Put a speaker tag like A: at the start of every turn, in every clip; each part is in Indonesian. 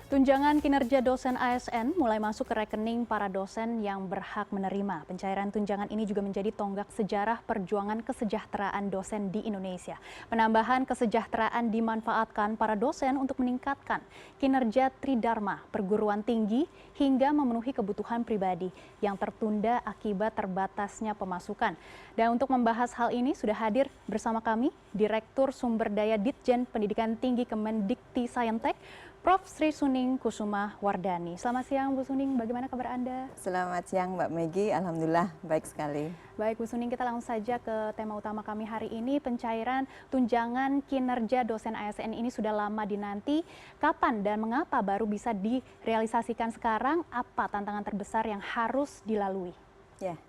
A: Tunjangan kinerja dosen ASN mulai masuk ke rekening para dosen yang berhak menerima. Pencairan tunjangan ini juga menjadi tonggak sejarah perjuangan kesejahteraan dosen di Indonesia. Penambahan kesejahteraan dimanfaatkan para dosen untuk meningkatkan kinerja Tridharma perguruan tinggi hingga memenuhi kebutuhan pribadi yang tertunda akibat terbatasnya pemasukan. Dan untuk membahas hal ini sudah hadir bersama kami Direktur Sumber Daya Ditjen Pendidikan Tinggi Kemendikti-Saintek, Prof. Sri Suning Kusuma Wardani. Selamat siang Bu Suning, bagaimana kabar Anda?
B: Selamat siang Mbak Megi, Alhamdulillah baik sekali.
A: Baik Bu Suning, kita langsung saja ke tema utama kami hari ini. Pencairan tunjangan kinerja dosen ASN ini sudah lama dinanti. Kapan dan mengapa baru bisa direalisasikan sekarang? Apa tantangan terbesar yang harus dilalui?
B: Ya,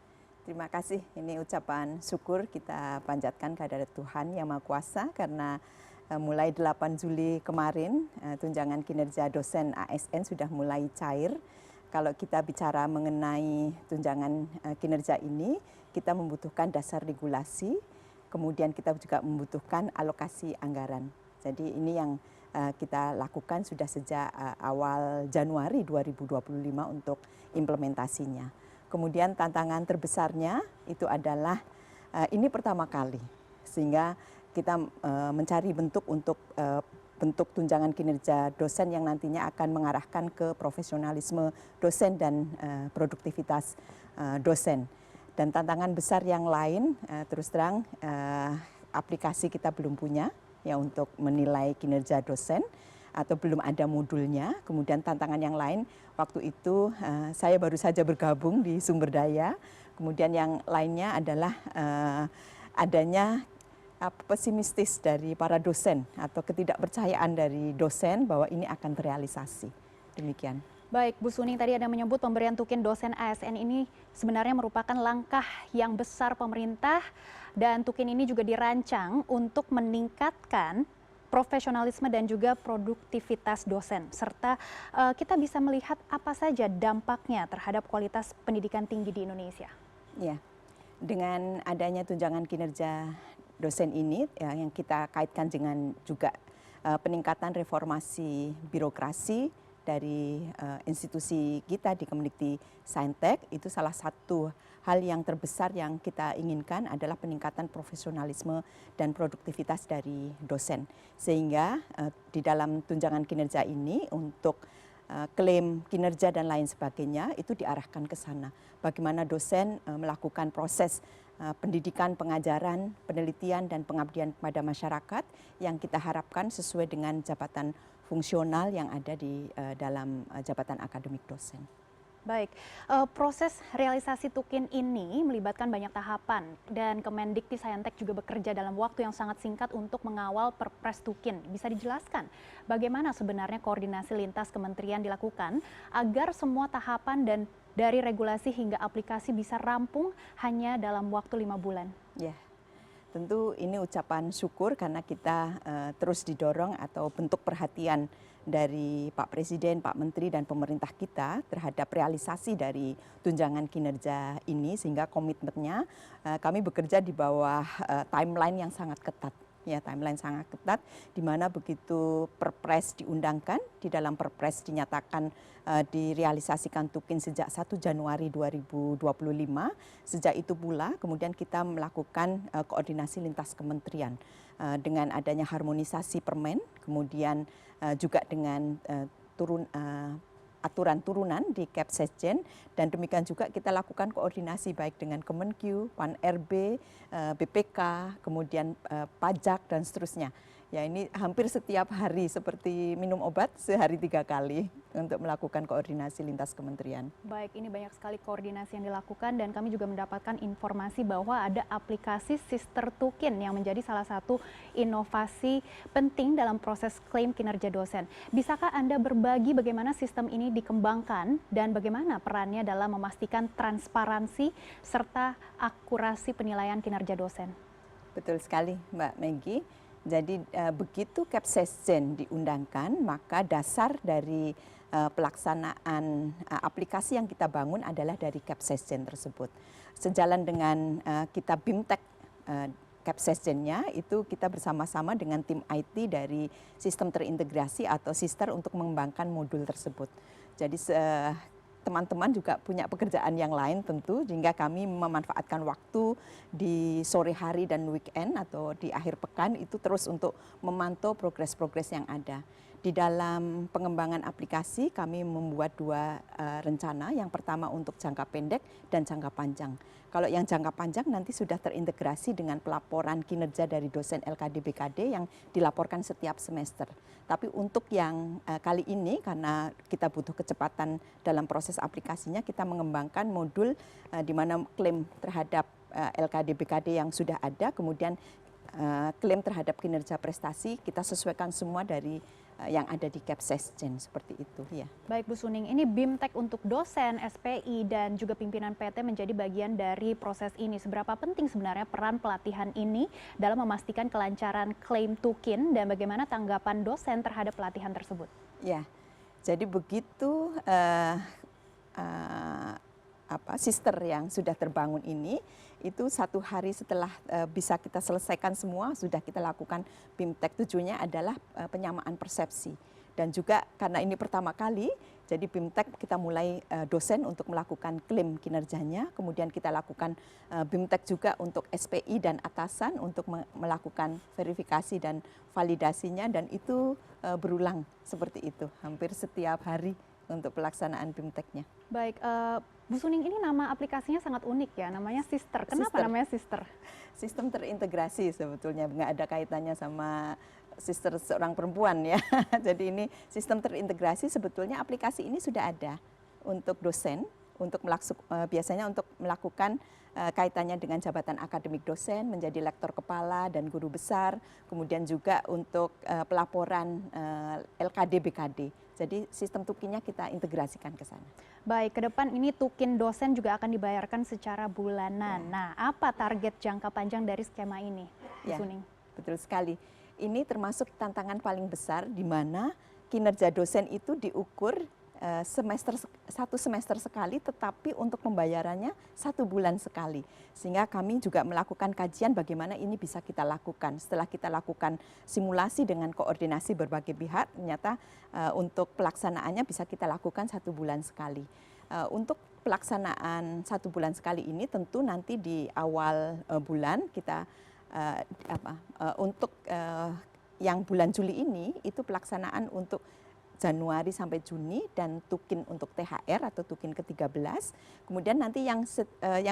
B: terima kasih. Ini ucapan syukur kita panjatkan kehadirat Tuhan Yang Maha Kuasa karena mulai 8 Juli kemarin, tunjangan kinerja dosen ASN sudah mulai cair. Kalau kita bicara mengenai tunjangan kinerja ini, kita membutuhkan dasar regulasi, kemudian kita juga membutuhkan alokasi anggaran. Jadi ini yang kita lakukan sudah sejak awal Januari 2025 untuk implementasinya. Kemudian tantangan terbesarnya itu adalah ini pertama kali, sehingga kita mencari bentuk untuk bentuk tunjangan kinerja dosen yang nantinya akan mengarahkan ke profesionalisme dosen dan produktivitas dosen. Dan tantangan besar yang lain, terus terang aplikasi kita belum punya ya untuk menilai kinerja dosen atau belum ada modulnya. Kemudian tantangan yang lain, waktu itu saya baru saja bergabung di sumber daya. Kemudian yang lainnya adalah adanya pesimistis dari para dosen atau ketidakpercayaan dari dosen bahwa ini akan terrealisasi. Demikian.
A: Baik, Bu Suning, tadi ada menyebut pemberian tukin dosen ASN ini sebenarnya merupakan langkah yang besar pemerintah dan tukin ini juga dirancang untuk meningkatkan profesionalisme dan juga produktivitas dosen. Serta kita bisa melihat apa saja dampaknya terhadap kualitas pendidikan tinggi di Indonesia.
B: Ya, dengan adanya tunjangan kinerja dosen ini yang kita kaitkan dengan juga peningkatan reformasi birokrasi dari institusi kita di Kemendikti-Saintek, itu salah satu hal yang terbesar yang kita inginkan adalah peningkatan profesionalisme dan produktivitas dari dosen. Sehingga di dalam tunjangan kinerja ini untuk klaim kinerja dan lain sebagainya itu diarahkan ke sana. Bagaimana dosen melakukan proses pendidikan, pengajaran, penelitian, dan pengabdian kepada masyarakat yang kita harapkan sesuai dengan jabatan fungsional yang ada di dalam jabatan akademik dosen.
A: Baik, proses realisasi tukin ini melibatkan banyak tahapan dan Kemendikti-Saintek juga bekerja dalam waktu yang sangat singkat untuk mengawal Perpres tukin. Bisa dijelaskan bagaimana sebenarnya koordinasi lintas kementerian dilakukan agar semua tahapan dan dari regulasi hingga aplikasi bisa rampung hanya dalam waktu 5 bulan?
B: Ya, tentu ini ucapan syukur karena kita terus didorong atau bentuk perhatian dari Pak Presiden, Pak Menteri, dan pemerintah kita terhadap realisasi dari tunjangan kinerja ini, sehingga komitmennya kami bekerja di bawah timeline yang sangat ketat. Ya, timeline sangat ketat, di mana begitu Perpres diundangkan, di dalam Perpres dinyatakan direalisasikan tukin sejak 1 Januari 2025. Sejak itu pula kemudian kita melakukan koordinasi lintas kementerian dengan adanya harmonisasi permen, kemudian juga dengan aturan turunan di Kepsesjen, dan demikian juga kita lakukan koordinasi baik dengan Kemenkyu, Pan-RB, BPK, kemudian pajak dan seterusnya. Ya, ini hampir setiap hari seperti minum obat, sehari 3 kali untuk melakukan koordinasi lintas kementerian.
A: Baik, ini banyak sekali koordinasi yang dilakukan dan kami juga mendapatkan informasi bahwa ada aplikasi Sister Tukin yang menjadi salah satu inovasi penting dalam proses klaim kinerja dosen. Bisakah Anda berbagi bagaimana sistem ini dikembangkan dan bagaimana perannya dalam memastikan transparansi serta akurasi penilaian kinerja dosen?
B: Betul sekali Mbak Megi. Jadi begitu Kepsesjen diundangkan, maka dasar dari pelaksanaan aplikasi yang kita bangun adalah dari Kepsesjen tersebut. Sejalan dengan kita BIMTEK Capsesgennya itu kita bersama-sama dengan tim IT dari sistem terintegrasi atau sister untuk mengembangkan modul tersebut. Jadi teman-teman juga punya pekerjaan yang lain tentu, sehingga kami memanfaatkan waktu di sore hari dan weekend atau di akhir pekan itu terus untuk memantau progres-progres yang ada. Di dalam pengembangan aplikasi kami membuat dua rencana, yang pertama untuk jangka pendek dan jangka panjang. Kalau yang jangka panjang nanti sudah terintegrasi dengan pelaporan kinerja dari dosen LKD BKD yang dilaporkan setiap semester. Tapi untuk yang kali ini karena kita butuh kecepatan dalam proses aplikasinya, kita mengembangkan modul di mana klaim terhadap LKD BKD yang sudah ada, kemudian klaim terhadap kinerja prestasi kita sesuaikan semua dari yang ada di Capsesgen seperti itu ya.
A: Baik Bu Suning, ini BIMTEK untuk dosen, SPI dan juga pimpinan PT menjadi bagian dari proses ini. Seberapa penting sebenarnya peran pelatihan ini dalam memastikan kelancaran klaim tukin dan bagaimana tanggapan dosen terhadap pelatihan tersebut?
B: Ya, jadi begitu sister yang sudah terbangun ini, itu 1 hari setelah bisa kita selesaikan semua, sudah kita lakukan BIMTEK. Tujuannya adalah penyamaan persepsi. Dan juga karena ini pertama kali, jadi BIMTEK kita mulai dosen untuk melakukan klaim kinerjanya, kemudian kita lakukan BIMTEK juga untuk SPI dan atasan untuk melakukan verifikasi dan validasinya, dan itu berulang seperti itu, hampir setiap hari untuk pelaksanaan BIMTEK-nya.
A: Baik, Bu Suning, ini nama aplikasinya sangat unik ya, namanya Sister. Kenapa
B: Sister.
A: namanya Sister?
B: Sistem terintegrasi sebetulnya, nggak ada kaitannya sama sister seorang perempuan ya. Jadi ini sistem terintegrasi, sebetulnya aplikasi ini sudah ada untuk dosen, untuk biasanya untuk melakukan kaitannya dengan jabatan akademik dosen, menjadi lektor kepala dan guru besar, kemudian juga untuk pelaporan LKD BKD. Jadi sistem tukinnya kita integrasikan ke sana.
A: Baik, ke depan ini tukin dosen juga akan dibayarkan secara bulanan.
B: Ya.
A: Nah, apa target jangka panjang dari skema ini, Bu
B: Ya,
A: Suning?
B: betul sekali. Ini termasuk tantangan paling besar di mana kinerja dosen itu diukur satu semester sekali, tetapi untuk pembayarannya 1 bulan sekali. Sehingga kami juga melakukan kajian bagaimana ini bisa kita lakukan. Setelah kita lakukan simulasi dengan koordinasi berbagai pihak, ternyata untuk pelaksanaannya bisa kita lakukan 1 bulan sekali. Untuk pelaksanaan 1 bulan sekali ini tentu nanti di awal bulan kita untuk yang bulan Juli ini itu pelaksanaan untuk Januari sampai Juni dan tukin untuk THR atau tukin ke-13. Kemudian nanti yang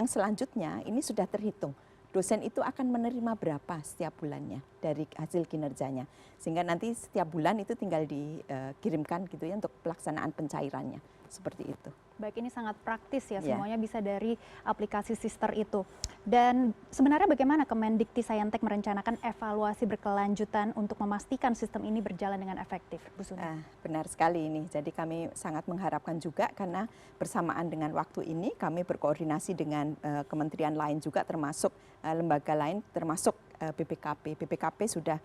B: selanjutnya ini sudah terhitung. Dosen itu akan menerima berapa setiap bulannya dari hasil kinerjanya. Sehingga nanti setiap bulan itu tinggal dikirimkan gitu ya untuk pelaksanaan pencairannya. Seperti itu.
A: Baik, ini sangat praktis ya, semuanya bisa dari aplikasi Sister itu. Dan sebenarnya bagaimana Kemendikti-Sayentek merencanakan evaluasi berkelanjutan untuk memastikan sistem ini berjalan dengan efektif, Bu Suning?
B: Benar sekali ini. Jadi kami sangat mengharapkan juga karena bersamaan dengan waktu ini kami berkoordinasi dengan kementerian lain juga, termasuk lembaga lain, termasuk BPKP. BPKP sudah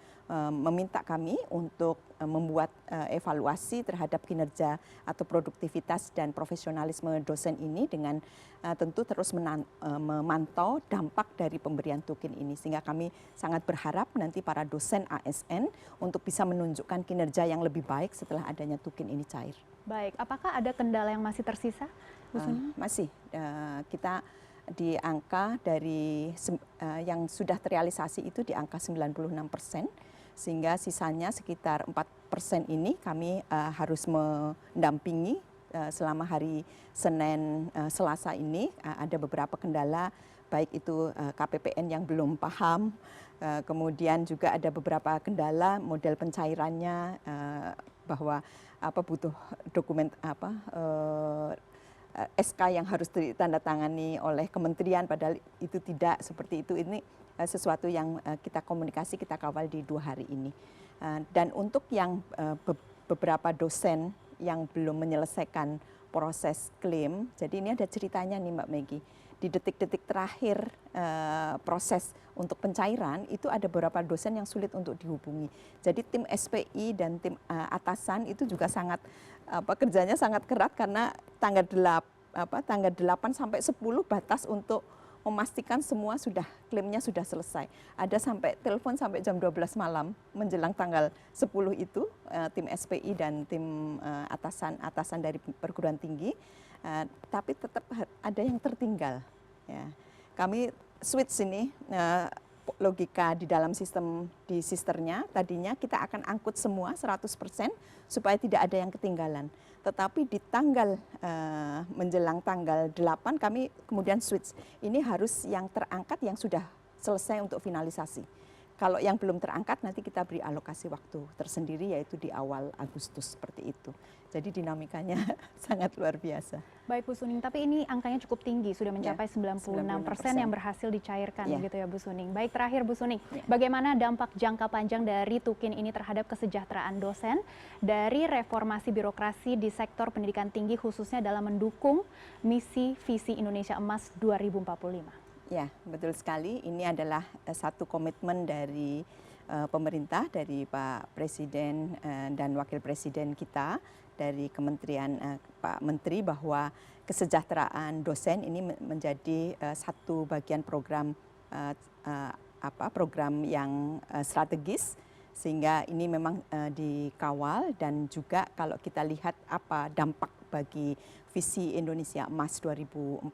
B: meminta kami untuk membuat evaluasi terhadap kinerja atau produktivitas dan profesionalisme dosen ini dengan tentu terus memantau dampak dari pemberian tukin ini. Sehingga kami sangat berharap nanti para dosen ASN untuk bisa menunjukkan kinerja yang lebih baik setelah adanya tukin ini cair.
A: Baik, apakah ada kendala yang masih tersisa, Bu Suning?
B: Masih, kita di angka dari yang sudah terrealisasi itu di angka 96%, sehingga sisanya sekitar 4% ini kami harus mendampingi selama hari Senin, Selasa ini. Ada beberapa kendala, baik itu KPPN yang belum paham, kemudian juga ada beberapa kendala model pencairannya, bahwa butuh dokumen SK yang harus ditandatangani oleh kementerian, padahal itu tidak seperti itu. Ini sesuatu yang kita komunikasi, kita kawal di 2 hari ini. Dan untuk yang beberapa dosen yang belum menyelesaikan proses klaim, jadi ini ada ceritanya nih Mbak Meggy. Di detik-detik terakhir proses untuk pencairan itu ada beberapa dosen yang sulit untuk dihubungi. Jadi tim SPI dan tim atasan itu juga sangat kerjanya sangat keras karena tanggal 8 sampai 10 batas untuk memastikan semua klaimnya sudah selesai. Ada sampai telepon sampai jam 12 malam menjelang tanggal 10 itu tim SPI dan tim atasan dari perguruan tinggi, tapi tetap ada yang tertinggal. Ya. Kami switch ini logika di dalam sistem di sisternya, tadinya kita akan angkut semua 100% supaya tidak ada yang ketinggalan. Tetapi di menjelang tanggal 8 kami kemudian switch. Ini harus yang terangkat yang sudah selesai untuk finalisasi. Kalau yang belum terangkat nanti kita beri alokasi waktu tersendiri yaitu di awal Agustus seperti itu. Jadi dinamikanya sangat luar biasa.
A: Baik Bu Suning, tapi ini angkanya cukup tinggi, sudah mencapai 96% yang berhasil dicairkan gitu ya Bu Suning. Baik, terakhir Bu Suning, bagaimana dampak jangka panjang dari Tukin ini terhadap kesejahteraan dosen dari reformasi birokrasi di sektor pendidikan tinggi khususnya dalam mendukung misi visi Indonesia Emas 2045?
B: Ya, betul sekali. Ini adalah satu komitmen dari pemerintah, dari Pak Presiden dan Wakil Presiden kita, dari Kementerian Pak Menteri, bahwa kesejahteraan dosen ini menjadi satu bagian program program yang strategis, sehingga ini memang dikawal. Dan juga kalau kita lihat apa dampak bagi visi Indonesia Emas 2045,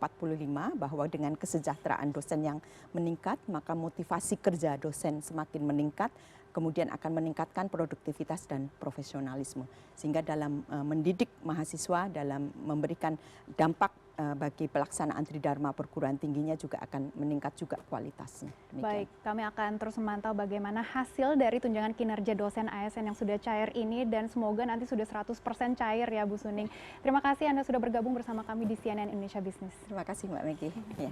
B: bahwa dengan kesejahteraan dosen yang meningkat, maka motivasi kerja dosen semakin meningkat, kemudian akan meningkatkan produktivitas dan profesionalisme. Sehingga dalam mendidik mahasiswa, dalam memberikan dampak bagi pelaksanaan Tridharma perguruan tingginya juga akan meningkat juga kualitasnya. Demikian.
A: Baik, kami akan terus memantau bagaimana hasil dari tunjangan kinerja dosen ASN yang sudah cair ini, dan semoga nanti sudah 100% cair ya Bu Suning. Terima kasih Anda sudah bergabung bersama kami di CNN Indonesia Business.
B: Terima kasih Mbak Meggy. Ya.